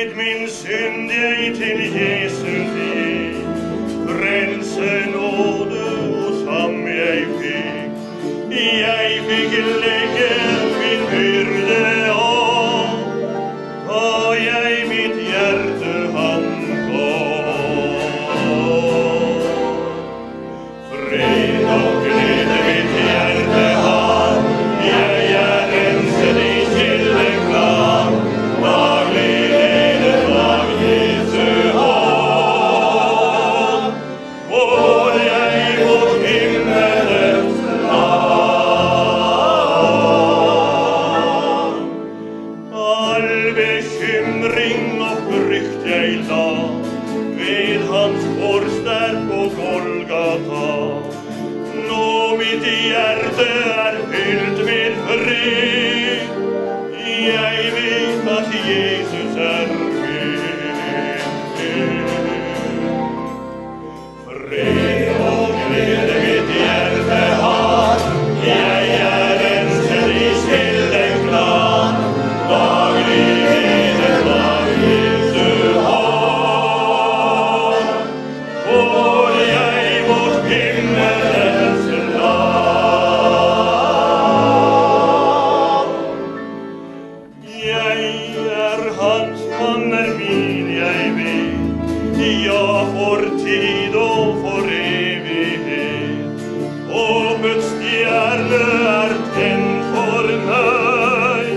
Med min synd jeg til Jesus gikk, frelse, nåde hos ham jeg fikk. Jeg fikk legge min byrde av, da jeg mitt hjerte ham gav. Fred og glede mitt hjerte har, jeg renset i kilden klar, daglig ledet av Jesu hånd. Går jeg mot himmelens land. All bekymring og frykt jeg la ved hans kors der på Golgata. Nå mitt hjerte fylt med fred. Jeg vet at Jesus med. Fred og glede mitt hjerte har, jeg renset i kilden klar, daglig ledet av Jesu hånd. Går jeg mot himmelens land. Jeg hans, han min, jeg vet, ja, for tid og for evighet. Håpets stjerne tent for meg,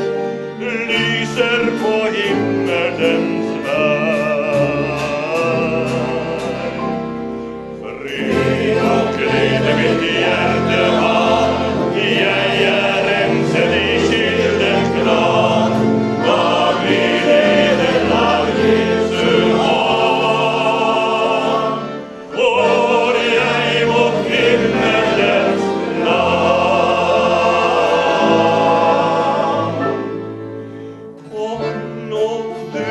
lyser på himmelens vei. Fred og glede mitt hjerte har, jeg renset i kilden klar, daglig ledet av Jesu hånd. Går jeg mot himmelens land. Kom nå du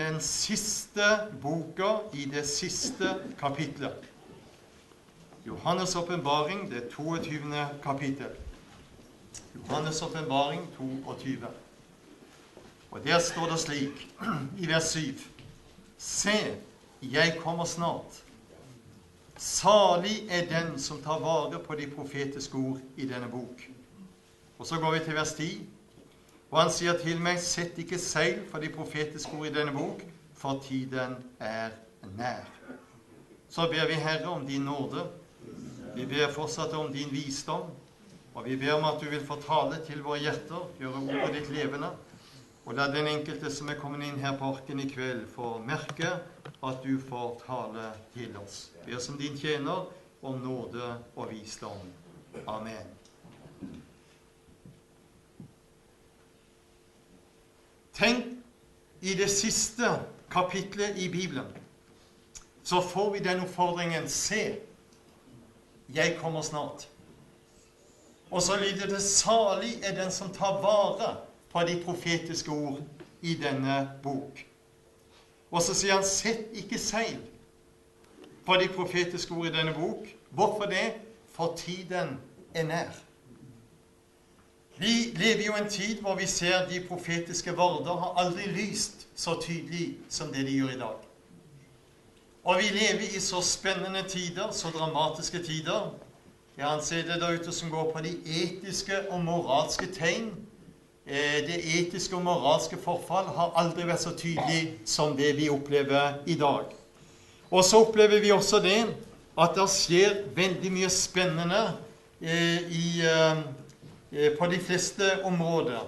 den siste boka, i det siste kapitlet. Johannes åpenbaring, det 22. kapittel. Johannes åpenbaring 22. Og der står det slik, i vers 7. Se, jeg kommer snart. Salig er den som tar vare på de profetiske ord i denne bok. Og så går vi til vers 10. Og han sier til meg, sett ikke seil for de profetiske ord i denne bok, for tiden er nær. Så ber vi Herre om din nåde. Vi ber fortsatt om din visdom. Og vi ber om at du vil få tale til våre hjerter, gjøre ordet ditt levende. Og la den enkelte som er kommet inn her på arken i kveld få merke at du får tale til oss. Vi ber som din tjener om nåde og visdom. Amen. Tenk, i det siste kapitlet i Bibelen, så får vi den oppfordringen, se, jeg kommer snart. Og så lyder det, salig er den som tar vare på de profetiske ord i denne bok. Og så sier han, sett ikke seil på de profetiske ord i denne bok. Hvorfor det? For tiden er nær. Vi lever jo en tid hvor vi ser de profetiske varder har aldri lyst så tydelig som det de gjør i dag. Og vi lever i så spennende tider, så dramatiske tider. Jeg ser det der ute som går på de etiske og moralske tegn. Det etiske og moralske forfall har aldri vært så tydelig som det vi opplever i dag. Og så opplever vi også det at det skjer veldig mye spennende på de fleste områder.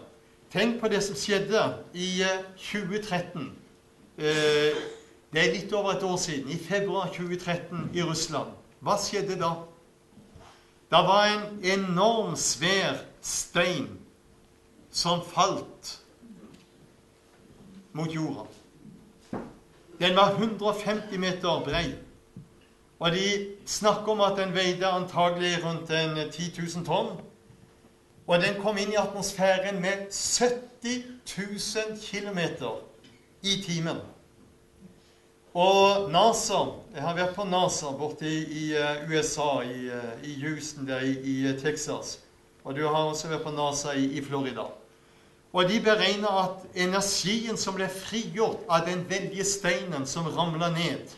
Tenk på det som skjedde i 2013. Det er litt over et år siden, i februar 2013 i Russland. Hva skjedde da? Det var en enorm svær stein som falt mot jorda. Den var 150 meter brei. Og de snakker om at den veide antagelig rundt 10 000 tonn. Og den kom inn i atmosfæren med 70 000 kilometer i timen. Og NASA, jeg har vært på NASA borte i USA, i Houston, der i Texas. Og du har også vært på NASA i Florida. Og de beregner at energien som ble frigjort av den veldige steinen som ramlet ned,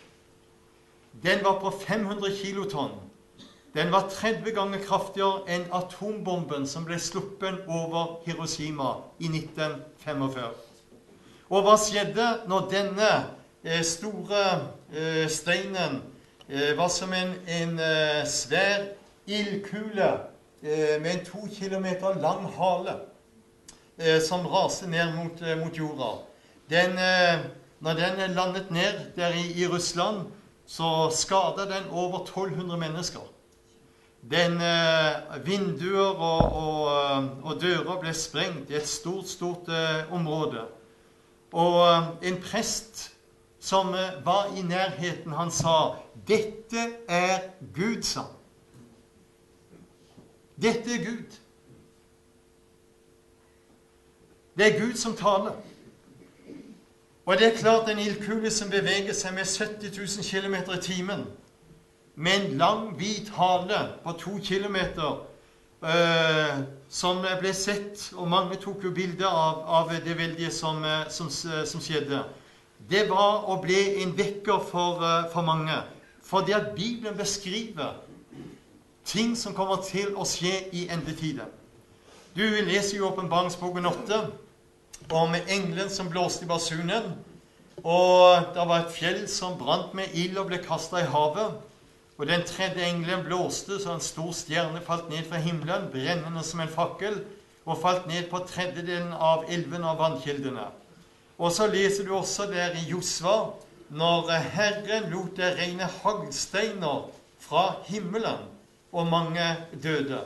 den var på 500 kilotonn. Den var 30 ganger kraftigere enn atombomben som ble sluppet over Hiroshima i 1945. Og hva skjedde når denne store steinen var som en svær ildkule med en 2 kilometer lang hale som raste ned mot jorda. Når den landet ned der i Russland, så skadet den over 1200 mennesker. Vinduer og dører ble sprengt i et stort område. Og en prest som var i nærheten, han sa, dette er Gud, sa. Dette er Gud. Det er Gud som taler. Og det er klart en ildkule som beveger seg med 70 000 kilometer i timen, med en lang, hvit hale på 2 kilometer, som ble sett, og mange tok jo bilder av det veldige som skjedde. Det var og ble en vekker for mange, fordi at Bibelen beskriver ting som kommer til å skje i endetiden. Du leser jo Åpenbaringsboken 8 om engelen som blåste i basunen, og det var et fjell som brant med ild og ble kastet i havet. Og den tredje engelen blåste, så en stor stjerne falt ned fra himmelen, brennende som en fakkel, og falt ned på tredjedelen av elven av vannkildene. Og så leser du også der i Josva, når Herren lot det regne haglsteiner fra himmelen, og mange døde.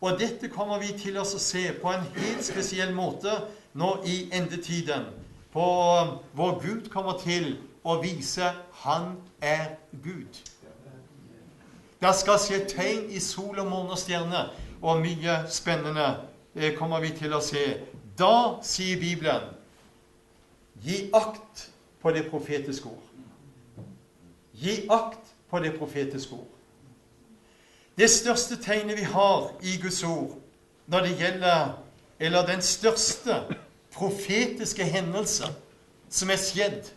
Og dette kommer vi til oss å se på en helt spesiell måte nå i endetiden, på hvor Gud kommer til å vise han er Gud. Det skal skje tegn i sol og måne og stjerne, og mye spennende kommer vi til å se. Da, sier Bibelen, gi akt på det profetiske ord. Gi akt på det profetiske ord. Det største tegnet vi har i Guds ord når det gjelder, eller den største profetiske hendelse som er skjedd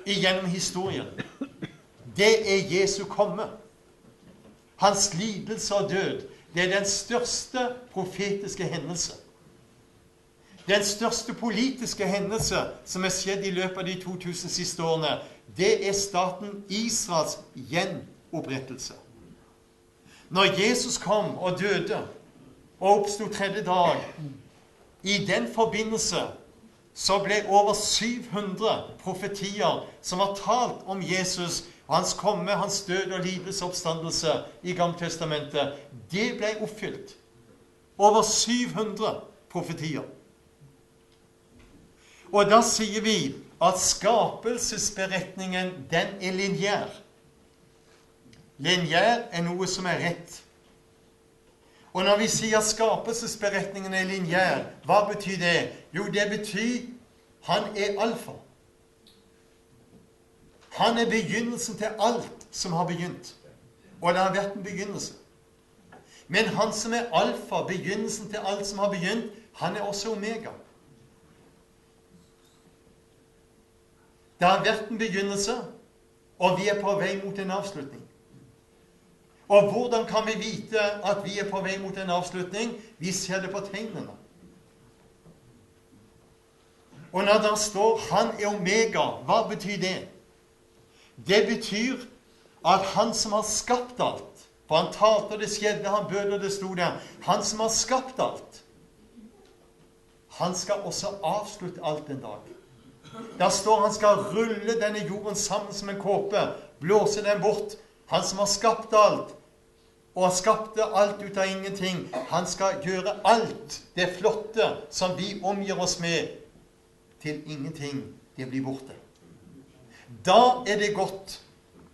gjennom historien, det er Jesu komme. Hans lidelse og død, det er den største profetiske hendelse. Den største politiske hendelse som er skjedd i løpet av de 2000 siste årene, det er staten Israels gjenopprettelse. Når Jesus kom og døde og oppstod tredje dag, i den forbindelse så ble over 700 profetier som var talt om Jesus, hans komme, hans død og lidelse og oppstandelse i Gamle Testamentet, det ble oppfylt. Over 700 profetier. Og da sier vi at skapelsesberetningen, den er lineær. Lineær er noe som er rett. Og når vi sier at skapelsesberetningen er lineær, hva betyr det? Jo, det betyr han er alfa. Han er begynnelsen til alt som har begynt. Og det har vært en begynnelse. Men han som er alfa, begynnelsen til alt som har begynt, han er også omega. Det har vært en begynnelse, og vi er på vei mot en avslutning. Og hvordan kan vi vite at vi er på vei mot en avslutning? Vi ser det på tegnene. Og når det står 'Han er omega', hva betyr det? Det betyr at han som har skapt alt, for han talte og det skjedde, han bød og det stod der, han som har skapt alt, han skal også avslutte alt en dag. Der står han skal rulle denne jorden sammen som en kåpe, blåse den bort. Han som har skapt alt, og skapte alt ut av ingenting, han skal gjøre alt det flotte som vi omgir oss med, til ingenting. Det blir borte. Da er det godt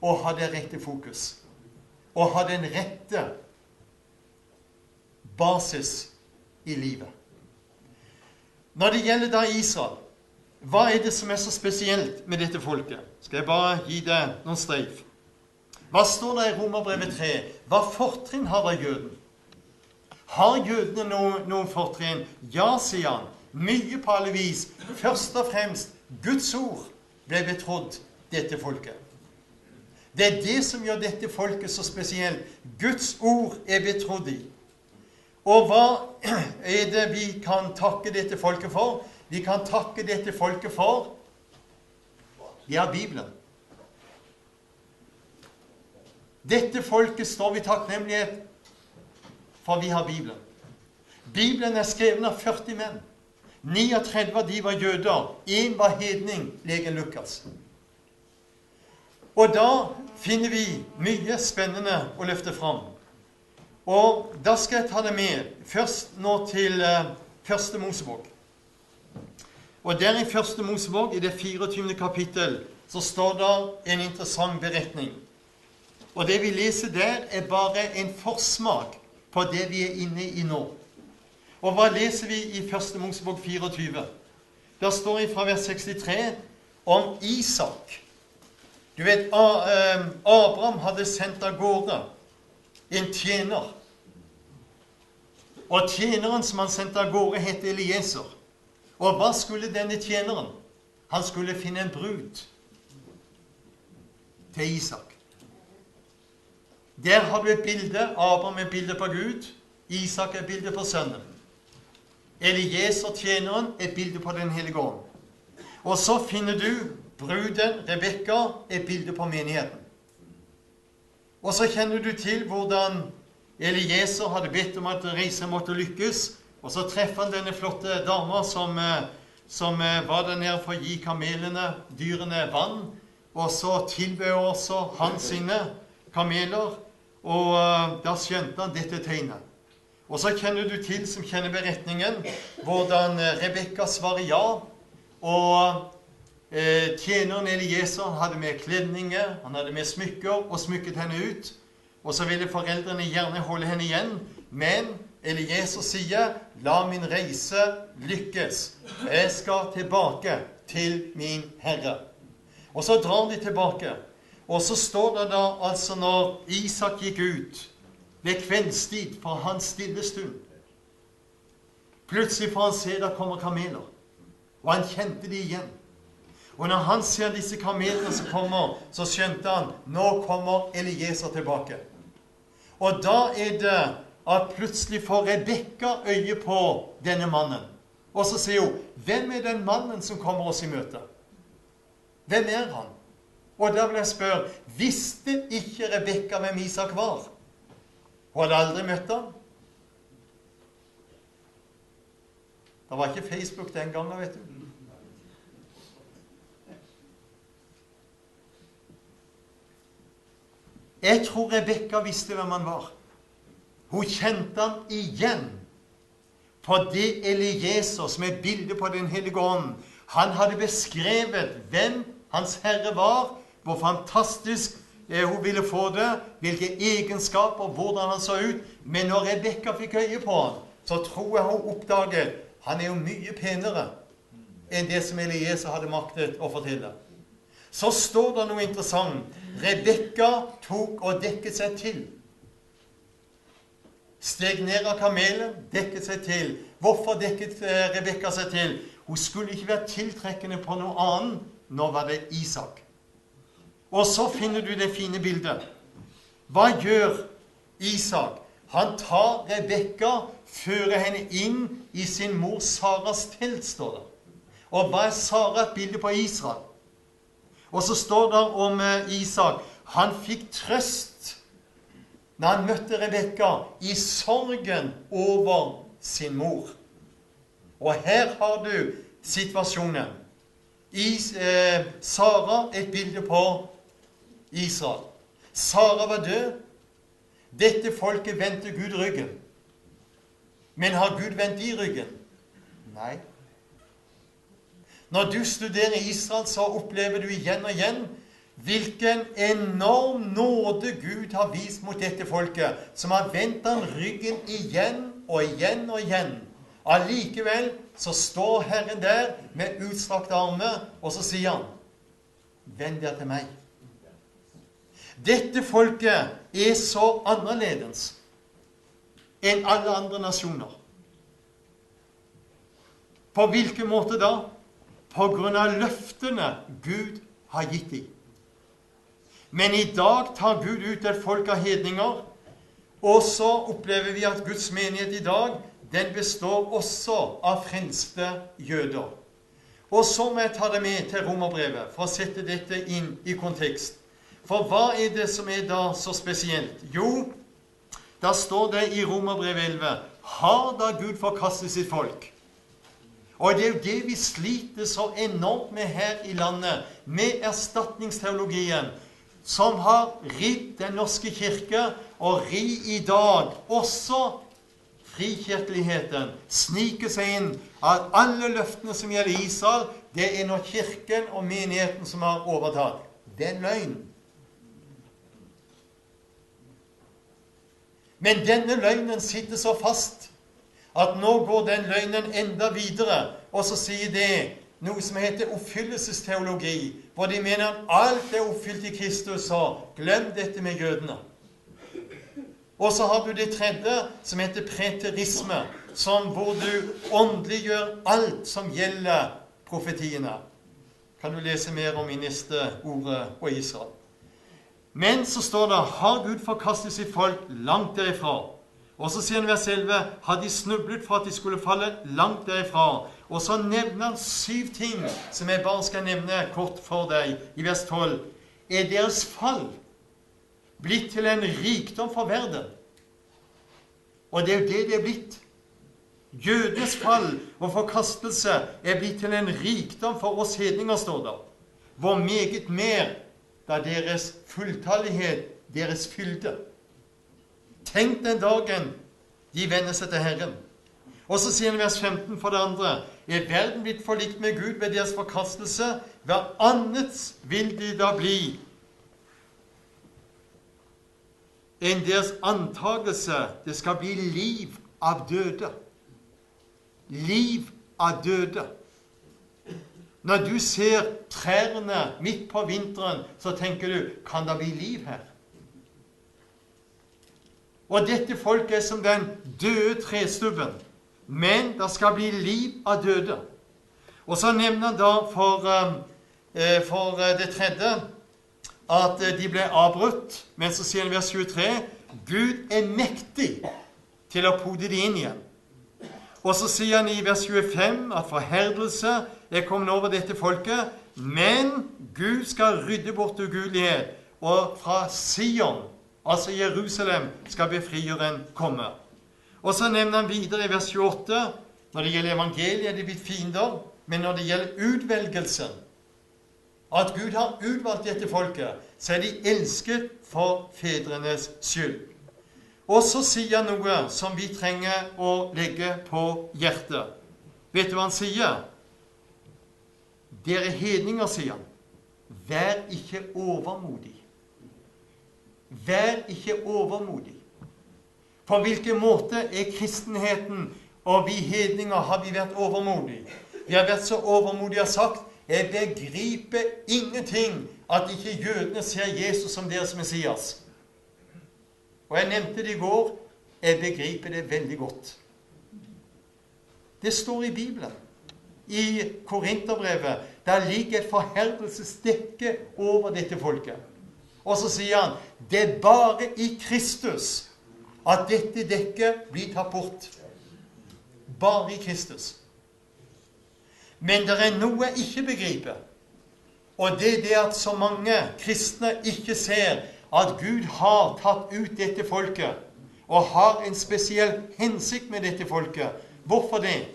å ha det rette fokus, og ha den rette basis i livet. Når det gjelder da Israel, hva er det som er så spesielt med dette folket? Skal jeg bare gi deg noen streif. Hva står det i Romerbrevet 3? Hva fortrinn har da jøden? Har jødene noen fortrinn? Ja, sier han. Mye på alle vis. Først og fremst, Guds ord ble betrodd dette folket. Det er det som gjør dette folket så spesielt. Guds ord er betrodd i. Og hva er det vi kan takke dette folket for? Vi kan takke dette folket for de har Bibelen. Dette folket står vi takknemlighet for vi har Bibelen. Bibelen er skrevet av 40 menn. 39 av de var jøder. 1 var hedning, legen Lukas. Og da finner vi mye spennende å løfte fram. Og da skal jeg ta det med først nå til første Mosebok. Og der i første Mosebok, i det 24. kapittel, så står det en interessant beretning. Og det vi leser der er bare en forsmak på det vi er inne i nå. Og hva leser vi i første Mosebok 24? Der står det fra vers 63 om Isak. Du vet, Abraham hadde sendt av gårde en tjener. Og tjeneren som han sendte av gårde het Eliezer. Og hva skulle denne tjeneren? Han skulle finne en brud til Isak. Der har du et bilde. Abraham er bilde på Gud. Isak er bilde på sønnen. Eliezer, tjeneren, er bilde på den hellige ånd. Og så finner du bruden, Rebekka, er bilde på menigheten. Og så kjenner du til hvordan Eliezer hadde bedt om at reisen måtte lykkes, og så treffer han denne flotte dama som var der nede for å gi kamelene, dyrene, vann, og så tilbød også han sine kameler, og da skjønte han dette tegnet. Og så kjenner du til, som kjenner beretningen, hvordan Rebekka svarer ja, og tjeneren Eliezer hadde med kledninger, han hadde med smykker, og smykket henne ut, og så ville foreldrene gjerne holde henne igjen, men Eliezer sier, la min reise lykkes, jeg skal tilbake til min Herre. Og så drar de tilbake. Og så står det da, altså når Isak gikk ut ved kveldstid for hans stille stund, plutselig får han se der kommer kameler. Og han kjente de igjen. Og når han ser disse kamelene som kommer, så skjønte han, nå kommer Eliezer tilbake. Og da er det at plutselig får Rebekka øye på denne mannen. Og så sier hun, hvem er den mannen som kommer oss i møte? Hvem er han? Og da vil jeg spørre, visste ikke Rebekka hvem Isak var? Hun hadde aldri møtt ham. Det var ikke Facebook den gangen, vet du. Jeg tror Rebekka visste hvem han var. Hun kjente han igjen på det Eliezer, som er bildet på den hellige ånd. Han hadde beskrevet hvem hans Herre var, hvor fantastisk hun ville få det, hvilke egenskaper, hvordan han så ut. Men når Rebekka fikk øye på han, så tror jeg hun oppdaget han er jo mye penere enn det som Eliezer hadde maktet å fortelle. Så står det noe interessant. Rebekka tok og dekket seg til. Steg ned av kamelen, dekket seg til. Hvorfor dekket Rebekka seg til? Hun skulle ikke være tiltrekkende på noe annet. Nå var det Isak. Og så finner du det fine bildet. Hva gjør Isak? Han tar Rebekka, fører henne inn i sin mor Saras telt, står det. Og hva er Sara? Et bilde på Israel. Og så står det om Isak. Han fikk trøst når han møtte Rebekka i sorgen over sin mor. Og her har du situasjonen. Sara, et bilde på Israel. Sara var død. Dette folket vendte Gud ryggen. Men har Gud vendt i ryggen? Nei. Når du studerer Israel, så opplever du igjen og igjen hvilken enorm nåde Gud har vist mot dette folket, som har vendt han ryggen igjen og igjen og igjen. Allikevel så står Herren der med utstrakte armer, og så sier han, vend dere til meg. Dette folket er så annerledes enn alle andre nasjoner. På hvilken måte da? På grunn av løftene Gud har gitt dem. Men i dag tar Gud ut et folk av hedninger, og så opplever vi at Guds menighet i dag, den består også av frelste jøder. Og så må jeg ta det med til Romerbrevet, for å sette dette inn i kontekst. For hva er det som er da så spesielt? Jo, da står det i Romerbrevet 11, har da Gud forkastet sitt folk? Og det er jo det vi sliter så enormt med her i landet, med erstatningsteologien, som har ridd den norske kirke, og i dag også frikirkeligheten, sniker seg inn at alle løftene som gjelder Israel, det er nå kirken og menigheten som har overtatt. Det er løgn. Men denne løgnen sitter så fast, at nå går den løgnen enda videre, og så sier det noe som heter oppfyllelsesteologi, hvor de mener at alt er oppfylt i Kristus, så glem dette med jødene. Og så har du det tredje, som heter preterisme, hvor du åndeliggjør alt som gjelder profetiene. Kan du lese mer om i neste ordet og Israel. Men så står det, har Gud forkastet sitt folk langt derifra? Og så sier han vers 11, har de snublet for at de skulle falle langt derifra? Og så nevner han 7 ting, som jeg bare skal nevne kort for deg, i vers 12. Er deres fall blitt til en rikdom for verden? Og det er jo det det er blitt. Jødenes fall og forkastelse er blitt til en rikdom for oss hedninger, står det. Hvor meget mer da deres fulltallighet, deres fylde. Tenk den dagen de vender seg til Herren. Og så sier han i vers 15 for det andre, er verden blitt forlikt med Gud ved deres forkastelse? Hva annet vil de da bli enn deres antagelse? Det skal bli liv av døde. Liv av døde. Når du ser trærne midt på vinteren, så tenker du, kan det bli liv her? Og dette folket er som den døde trestubben, men det skal bli liv av døde. Og så nevner han da for det tredje at de ble avbrutt, men så sier han i vers 23, Gud er mektig til å pode de inn igjen. Og så sier han i vers 25 at forherdelse er kommet over dette folket, men Gud skal rydde bort ugudelighet, og fra Sion, altså Jerusalem, skal befrieren komme. Og så nevner han videre i vers 28, når det gjelder evangeliet er de blitt fiender, men når det gjelder utvelgelsen, at Gud har utvalgt dette folket, så er de elsket for fedrenes skyld. Og så sier han noe som vi trenger å legge på hjertet. Vet du hva han sier? Dere hedninger, sier han, vær ikke overmodig. Vær ikke overmodig. På hvilken måte er kristenheten, og vi hedninger har vi vært overmodige? Vi har vært så overmodige og sagt, jeg begriper ingenting at ikke jødene ser Jesus som deres Messias. Og jeg nevnte det i går, jeg begriper det veldig godt. Det står i Bibelen. I Korinterbrevet, der ligger et forherdelsesdekke over dette folket. Og så sier han, det er bare i Kristus at dette dekket blir tatt bort. Bare i Kristus. Men det er noe jeg ikke begriper. Og det er det at så mange kristne ikke ser at Gud har tatt ut dette folket, og har en spesiell hensikt med dette folket. Hvorfor det?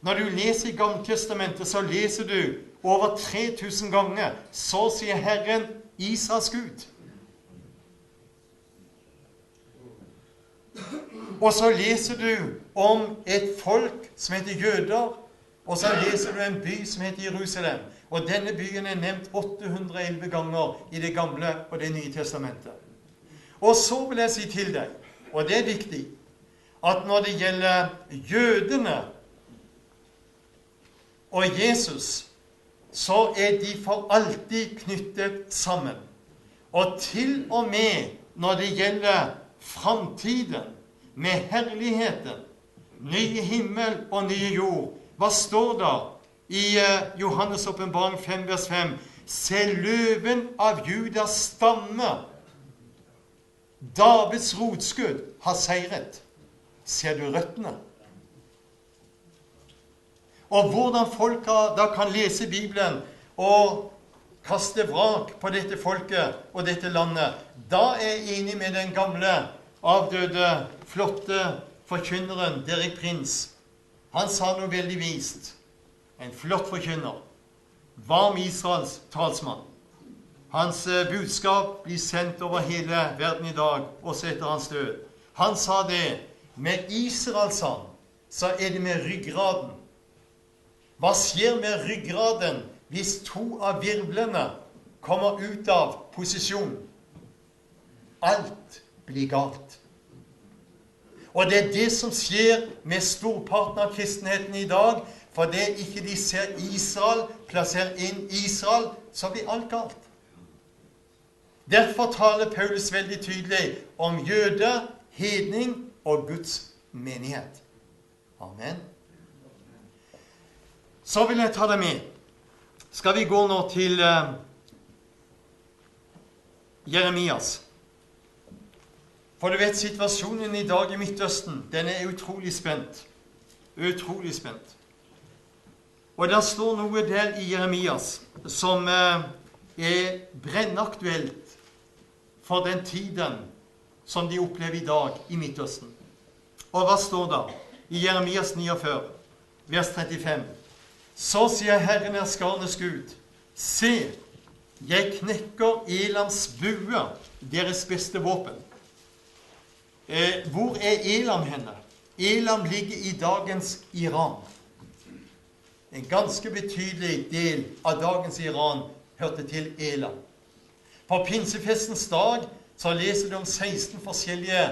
Når du leser i Gamle Testamentet, så leser du over 3000 ganger, så sier Herren, Israels Gud. Og så leser du om et folk som heter jøder, og så leser du en by som heter Jerusalem. Og denne byen er nevnt 811 ganger i det gamle og det nye testamentet. Og så vil jeg si til deg, og det er viktig, at når det gjelder jødene og Jesus, så er de for alltid knyttet sammen. Og til og med når det gjelder framtiden, med herligheten, nye himmel og nye jord, hva står det i Johannes åpenbaring 5, vers 5? Se løven av Judas stamme, Davids rotskudd, har seiret. Ser du røttene? Og hvordan folk da kan lese Bibelen og kaste vrak på dette folket og dette landet, da er jeg enig med den gamle, avdøde, flotte forkynneren Derek Prince. Han sa noe veldig vist. En flott forkynner. Varm Israels talsmann. Hans budskap blir sendt over hele verden i dag, også etter hans død. Han sa det, med Israel, sa han, så er det med ryggraden. Hva skjer med ryggraden hvis to av virvlene kommer ut av posisjon? Alt blir galt. Og det er det som skjer med storparten av kristenheten i dag, for det ikke de ser Israel, plasserer inn Israel, så blir alt galt. Derfor taler Paulus veldig tydelig om jøde, hedning og Guds menighet. Amen. Så vil jeg ta det med. Skal vi gå nå til Jeremias. For du vet, situasjonen i dag i Midtøsten, den er utrolig spent. Utrolig spent. Og det står noe der i Jeremias som er brennaktuelt for den tiden som de opplever i dag i Midtøsten. Og hva står da? I Jeremias 49, vers 35. Så sier Herren skarenes Gud, se, jeg knekker Elams bue, deres beste våpen. Hvor er Elam henne? Elam ligger i dagens Iran. En ganske betydelig del av dagens Iran hørte til Elam. På pinsefestens dag så leser du om 16 forskjellige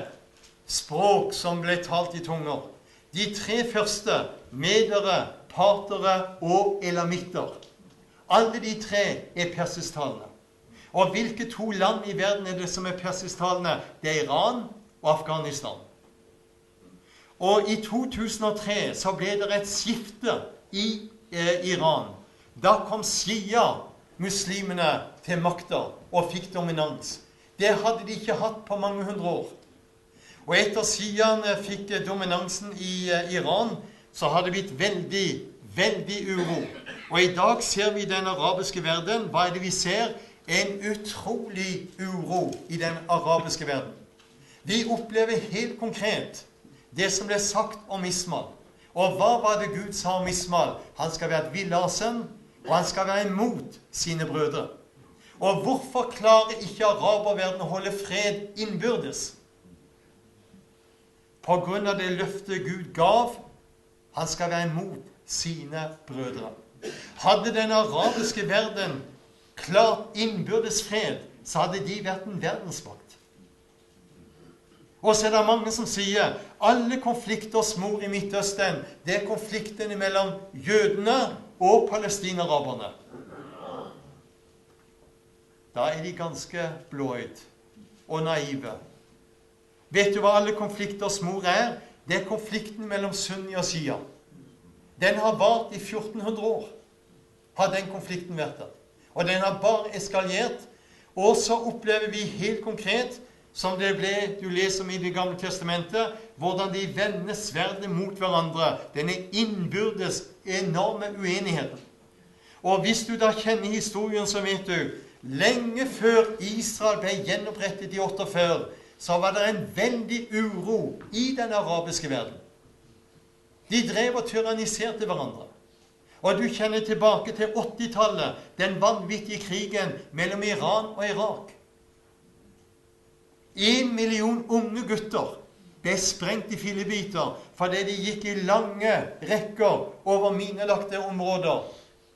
språk som ble talt i tunger. De 3 første, medere, partere og elamitter, Alle de tre persisktalende. Og hvilke to land i verden det som persisktalende? Det Iran og Afghanistan. Og i 2003 så ble det et skifte i Iran. Da kom Shia-muslimene til makta og fikk dominans. Det hadde de ikke hatt på mange hundre år. Og etter Shiaene fikk dominansen i Iran, så har det blitt veldig, veldig uro. Og i dag ser vi i den arabiske verden, hva det vi ser? En utrolig uro i den arabiske verden. Vi opplever helt konkret det som ble sagt om Ismail. Og hva var det Gud sa om Ismail? Han skal være et villasen, og han skal være imot sine brødre. Og hvorfor klarer ikke araberverden å holde fred innbyrdes? På grunn av det løftet Gud gav, han skal være imot sine brødre. Hadde den arabiske verden klart innbyrdes fred, så hadde de vært en verdensmakt. Og så det mange som sier, alle konflikters mor i Midtøsten, det konflikten mellom jødene og palestinaraberne. Da de ganske blåøyd og naive. Vet du hva alle konflikters mor er? Det konflikten mellom Sunni og Shia. Den har vart i 1400 år, har den konflikten vært der. Og den har bare eskalert. Og så opplever vi helt konkret, som det ble, du leser om i Det gamle testamentet, hvordan de vender sverdene mot hverandre. Denne innbyrdes enorme uenigheten. Og hvis du da kjenner historien, så vet du, lenge før Israel ble gjenopprettet i 48, så var det en veldig uro i den arabiske verden. De drev og tyranniserte hverandre. Og du kjenner tilbake til 80-tallet, den vanvittige krigen mellom Iran og Irak. 1 million unge gutter ble sprengt i fillebiter fordi de gikk i lange rekker over minelagte områder.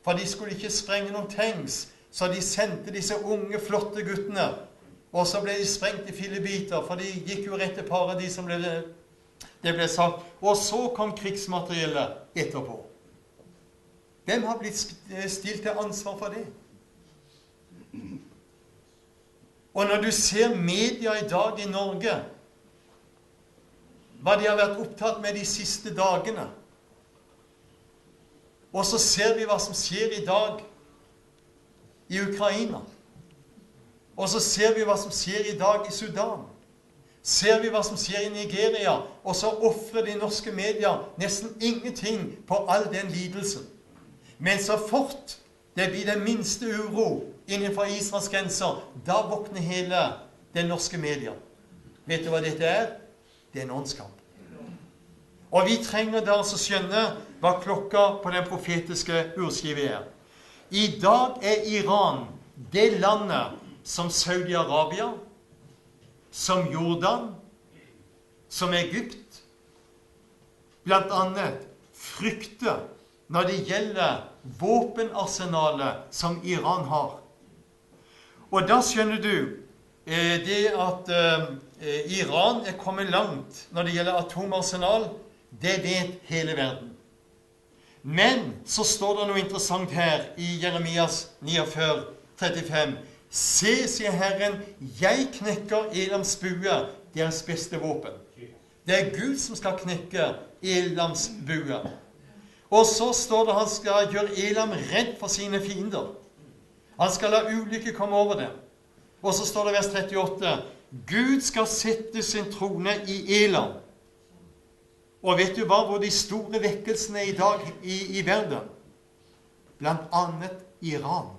For de skulle ikke sprenge noen tanks, så de sendte disse unge, flotte guttene. Og så ble de sprengt i fillebiter, for de gikk jo rett til paradis, som det ble sagt. Og så kom krigsmateriellet etterpå. Hvem har blitt stilt til ansvar for det? Og når du ser media i dag i Norge, hva de har vært opptatt med de siste dagene, og så ser vi hva som skjer i dag i Ukraina, og så ser vi hva som skjer i dag i Sudan, ser vi hva som skjer i Nigeria, og så offrer de norske medier nesten ingenting på all den lidelsen. Men så fort det blir den minste uro innenfor Israels grenser, da våkner hele den norske media. Vet du hva dette er? Det er en åndskamp. Og vi trenger da å skjønne hva klokka på den profetiske urskivet er. I dag er Iran det landet som Saudi-Arabia, som Jordan, som Egypt, blant annet frykter når det gjelder våpenarsenalet som Iran har. Og da skjønner du det at Iran er kommet langt når det gjelder atomarsenal, det vet hele verden. Men så står det noe interessant her i Jeremias 49, 35. Se, sier Herren, jeg knekker Elams bue, deres beste våpen. Det er Gud som skal knekke Elams bue. Og så står det han skal gjøre Elam redd for sine fiender. Han skal la ulykke komme over dem. Og så står det vers 38. Gud skal sette sin trone i Elam. Og vet du hva, hvor de store vekkelsene i dag i verden? Blant annet Iran.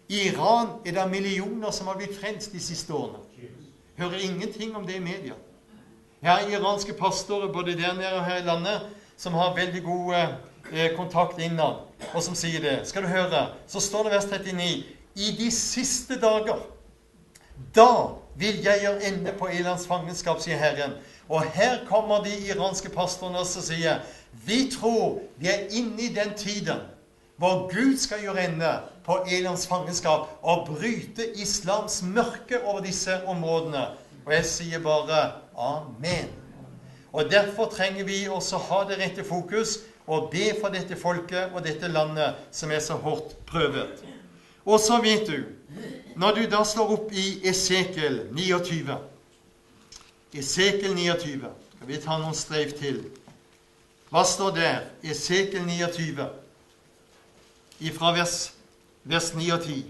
Iran er det millioner som har blitt frelst de siste årene. Hører ingenting om det i media. Jeg har iranske pastorer både der nede og her i landet som har veldig god kontakt innad, og som sier det. Skal du høre, så står det vers 39. I de siste dager, da vil jeg gjøre ende på Elams fangenskap, sier Herren. Og her kommer de iranske pastorene og sier, vi tror vi er inne i den tiden hvor Gud skal gjøre ende på Elams fangenskap og bryte islams mørke over disse områdene. Og jeg sier bare amen. Og derfor trenger vi også ha det rette fokus, og be for dette folket og dette landet som er så hårdt prøvet. Og så vet du, når du da slår opp i Esekiel 29, Esekiel 29, skal vi ta noen streif til. Hva står der? Esekiel 29, ifra vers 9 og 10.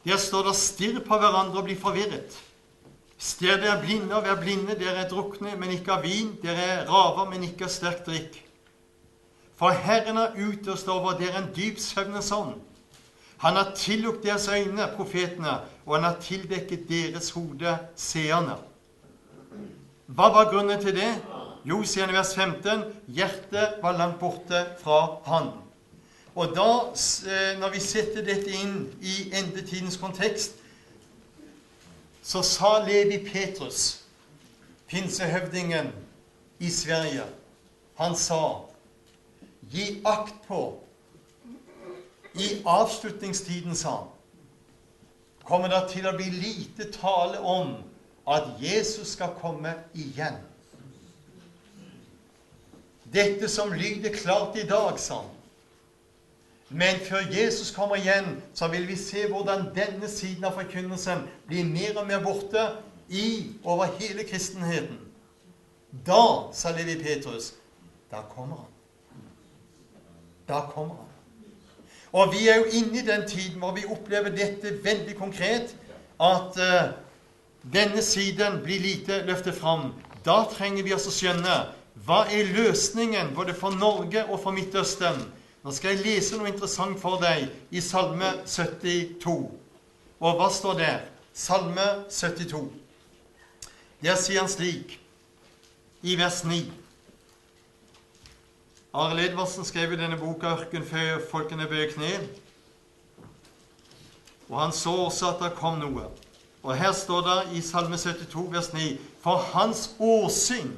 Der står det: stirr på hverandre og bli forvirret. Stirr dere blinde og vær blinde, dere er drukne, men ikke av vin, dere er raver, men ikke av sterk drikk. For Herren har utøst over dere en dyp søvnens ånd. Han har tillukket deres øyne, profetene, og han har tildekket deres hode, seerne. Hva var grunnen til det? Jo, sier han i vers 15, hjertet var langt borte fra han. Og da, når vi setter dette inn i endetidens kontekst, så sa Levi Petrus, pinsehøvdingen i Sverige, han sa, gi akt på, i avslutningstiden, sa han, kommer det til å bli lite tale om at Jesus skal komme igjen. Dette som lyder klart i dag, sa han. Men før Jesus kommer igjen, så vil vi se hvordan denne siden av forkynnelsen blir mer og mer borte over hele kristenheten. Da, sa Levi Petrus, da kommer han. Da kommer han. Og vi er jo inne i den tiden hvor vi opplever dette veldig konkret, at denne siden blir lite løftet fram. Da trenger vi oss å skjønne, hva er løsningen både for Norge og for Midtøsten? Nå skal jeg lese noe interessant for deg i Salme 72. Og hva står der? Salme 72. Der sier han slik, i vers 9. Arild Edvardsen skrev i denne boka Ørken før folkene bøyer kne. Og han så også at det kom noe. Og her står det i Salme 72, vers 9, for hans åsyn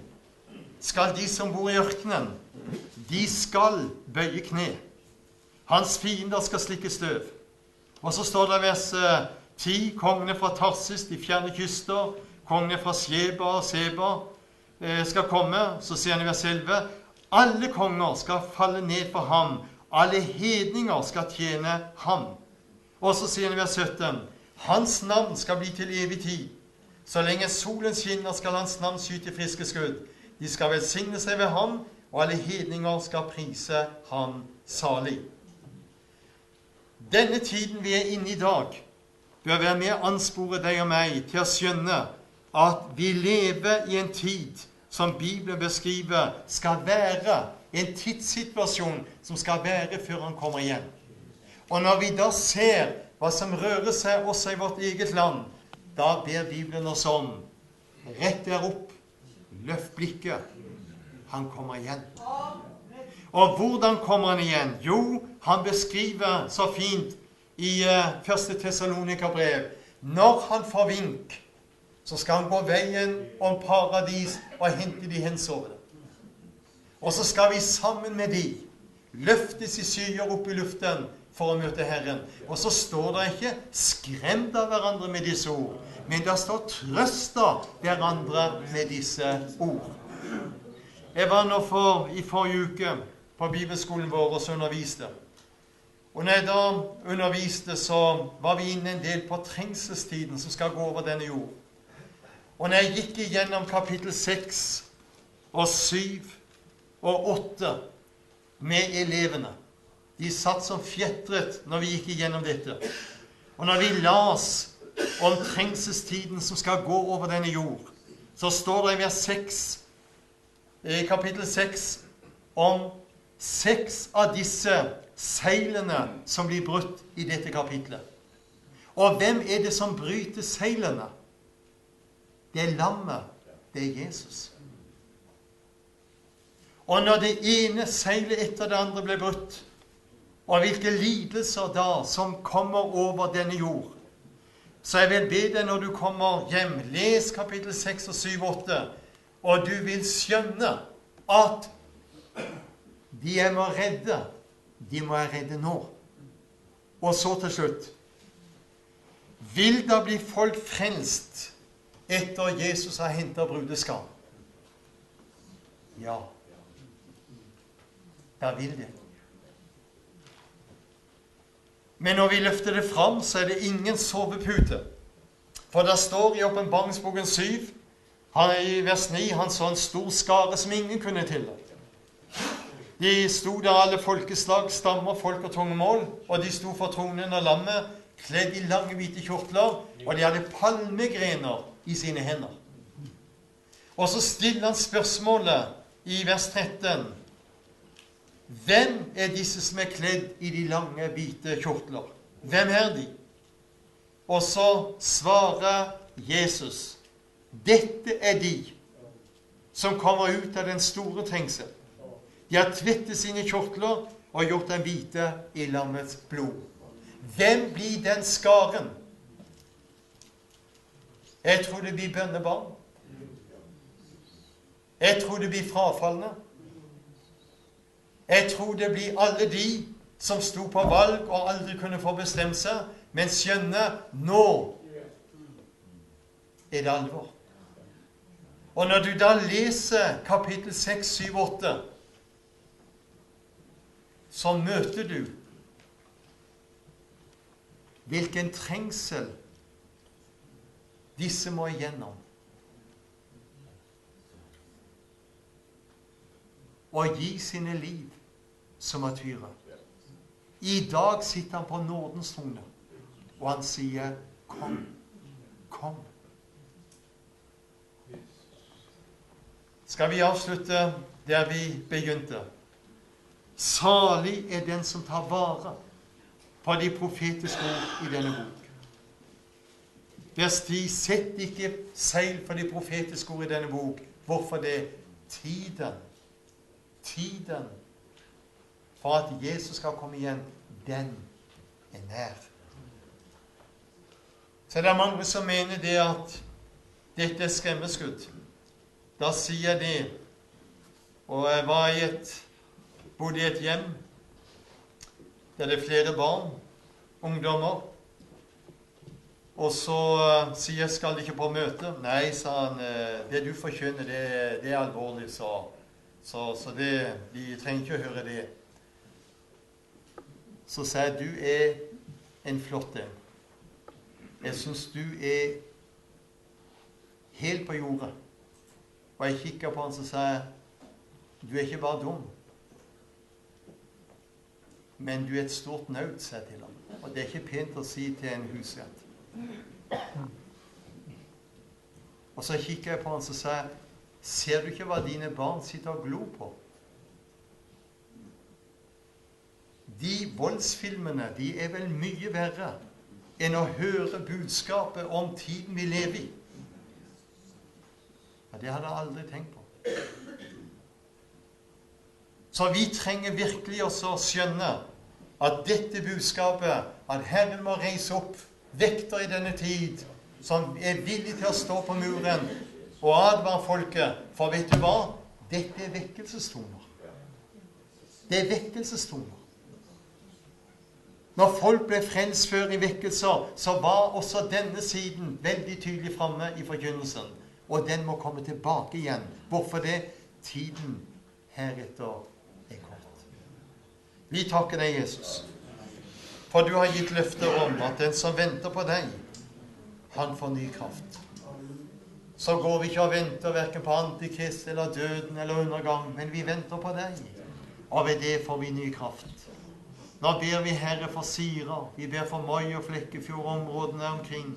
skal de som bor i ørkenen, de skal bøye kne. Hans fiender skal slikke støv. Og så står det i vers 10, kongene fra Tarsis, de fjerne kyster, kongene fra Sheba og Seba skal komme. Så sier han i vers 11, alle konger skal falle ned for ham, alle hedninger skal tjene ham. Og så sier han i vers 17, hans navn skal bli til evig tid. Så lenge solen skinner skal hans navn skyte friske skudd. De skal velsigne seg ved ham, og alle hedninger skal prise ham salig. Denne tiden vi er inne i dag, bør være med å anspore deg og meg til å skjønne at vi lever i en tid som Bibelen beskriver skal være en tidssituasjon som skal være før han kommer igjen. Og når vi da ser hva som rører seg også i vårt eget land, da ber Bibelen oss om, rett der opp, løft blikket, han kommer igjen. Og hvordan kommer han igjen? Jo, han beskriver så fint i 1. Thessalonikerbrev, når han får vink, så skal han gå veien om paradis og hente de hensovne. Og så skal vi sammen med de løftes i skyer opp i luften for å møte Herren. Og så står det ikke skremt av hverandre med disse ord, men det står trøst av hverandre med disse ord. Jeg var nå i forrige uke på bibelskolen vår og så underviste. Og når jeg da underviste, så var vi inne en del på trengselstiden som skal gå over denne jord. Og når jeg gikk igjennom kapittel 6 og 7 og 8 med elevene, de satt som fjetret når vi gikk igjennom dette. Og når vi las om trengselstiden som skal gå over denne jord, så står det i vers 6, i kapittel 6, om 6 av disse seilene som blir brutt i dette kapitlet. Og hvem er det som bryter seilene? Det er lammet, det er Jesus. Og når det ene seilet etter det andre ble brutt, og hvilke lidelser da som kommer over denne jord, så jeg vil be deg når du kommer hjem, les kapittel 6 og 7 og 8, og du vil skjønne at de jeg må redde, de må jeg redde nå. Og så til slutt. Vil da bli folk frelst etter Jesus har hentet brudeskap? Ja. Da vil det. Men når vi løfter det fram, så er det ingen sovepute. For det står i Åpenbaringsboken 7, i vers 9, han så en stor skare som ingen kunne tille. De sto der alle folkeslag, stammer, folk og tungemål, og de sto for tronen og lammet, kledd i lange hvite kjortler, og de hadde palmegrener i sine hender. Og så stiller han spørsmålet i vers 13. Hvem er disse som er kledd i de lange, hvite kjortler? Hvem er de? Og så svarer Jesus, dette er de som kommer ut av den store trengsel. De har tvettet sine kjortler og gjort dem hvite i lammets blod. Hvem blir den skaren? Jeg tror det blir bønnebarn. Jeg tror det blir frafallende. Jeg tror det blir alle de som sto på valg og aldri kunne få bestemt seg, men skjønner, nå er det alvor. Og når du da leser kapittel 6, 7, 8, så møter du hvilken trengsel disse må igjennom. Og gi sine liv som martyrer. I dag sitter han på nådens trone, og han sier, kom, kom. Skal vi avslutte der vi begynte? Salig er den som tar vare på de profetiske ord i denne bok. Vers 10, sett ikke seil for de profetiske ord i denne bok. Hvorfor det? Tiden for at Jesus skal komme igjen, den er nær. Så er det mange som mener det at dette er skremmeskudd. Da sier de, og jeg bodde i et hjem der det er flere barn, ungdommer, og så sier jeg, skal de ikke på møte? Nei, sa han, det du forkynner, det er alvorlig, så det, de trenger ikke å høre det. Så sa jeg, du er en flott en. Jeg synes du er helt på jordet. Og jeg kikket på han, så sa jeg, du er ikke bare dum, men du er et stort nød, sa jeg til ham. Og det er ikke pent å si til en husvett. Og så kikket jeg på han, så sa jeg, ser du ikke hva dine barn sitter og glor på? De voldsfilmene, de er vel mye verre enn å høre budskapet om tiden vi lever i. Ja, det hadde jeg aldri tenkt på. Så vi trenger virkelig også å skjønne at dette budskapet, at Herren må reise opp vekter i denne tid, som er villig til å stå på muren og advare folket. For vet du hva? Dette er vekkelsestoner. Det er vekkelsestoner. Når folk ble frelst før i vekkelser, så var også denne siden veldig tydelig fremme i forkynnelsen. Og den må komme tilbake igjen. Hvorfor det? Tiden heretter er kort. Vi takker deg, Jesus, for du har gitt løfter om at den som venter på deg, han får ny kraft. Så går vi ikke og venter hverken på antikrist eller døden eller undergang, men vi venter på deg. Og ved det får vi ny kraft. Nå ber vi Herre for Sira, vi ber for Moi og Flekkefjord områdene omkring.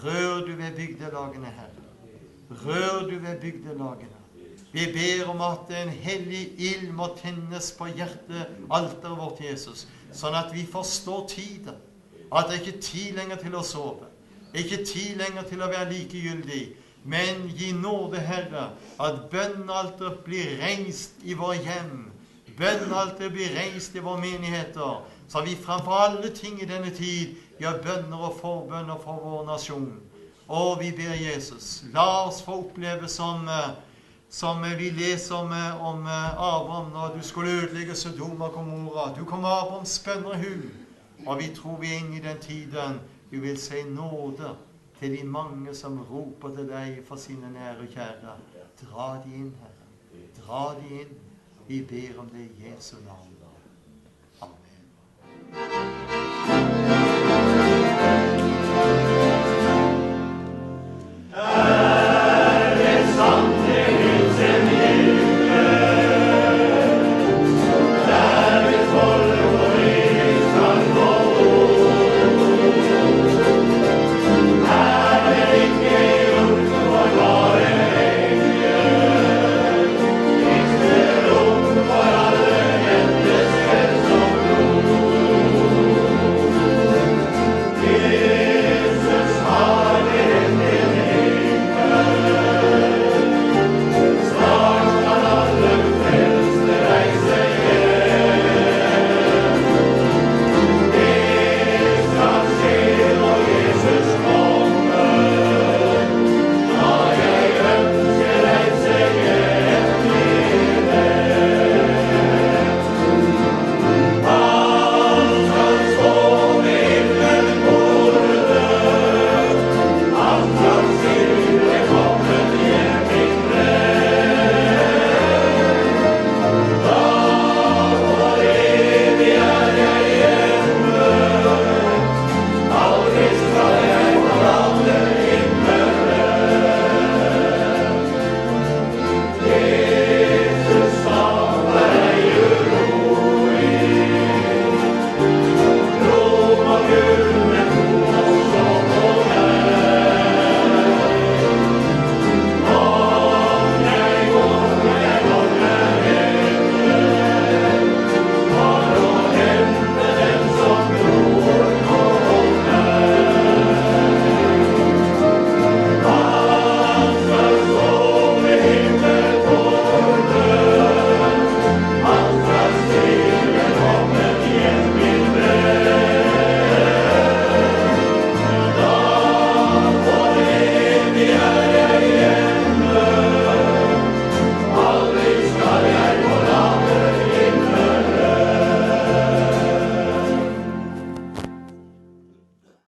Rør du ved bygdelagene, Herre. Rør du ved bygdelagene. Vi ber om at en hellig ild må tennes på hjertealteret vårt, Jesus, sånn at vi forstår tiden. At det ikke er tid lenger til å sove. Ikke tid lenger til å være likegyldig. Men gi nåde, Herre, at bønnealteret blir reist i vår hjem. Bønnealteret blir reist i våre menigheter. Så vi framfor alle ting i denne tid gjør bønner og forbønner for vår nasjon. Og vi ber Jesus, la oss få oppleve som vi leser om Abraham når du skulle ødelegge Sodom og Gomorra. Du kom Abraham spønner hull, Og vi tror vi er inne i den tiden du vil se nåde til de mange som roper til deg for sine nære og kjære. Dra de inn, Herre. Dra de inn. Vi ber om det i Jesu navn.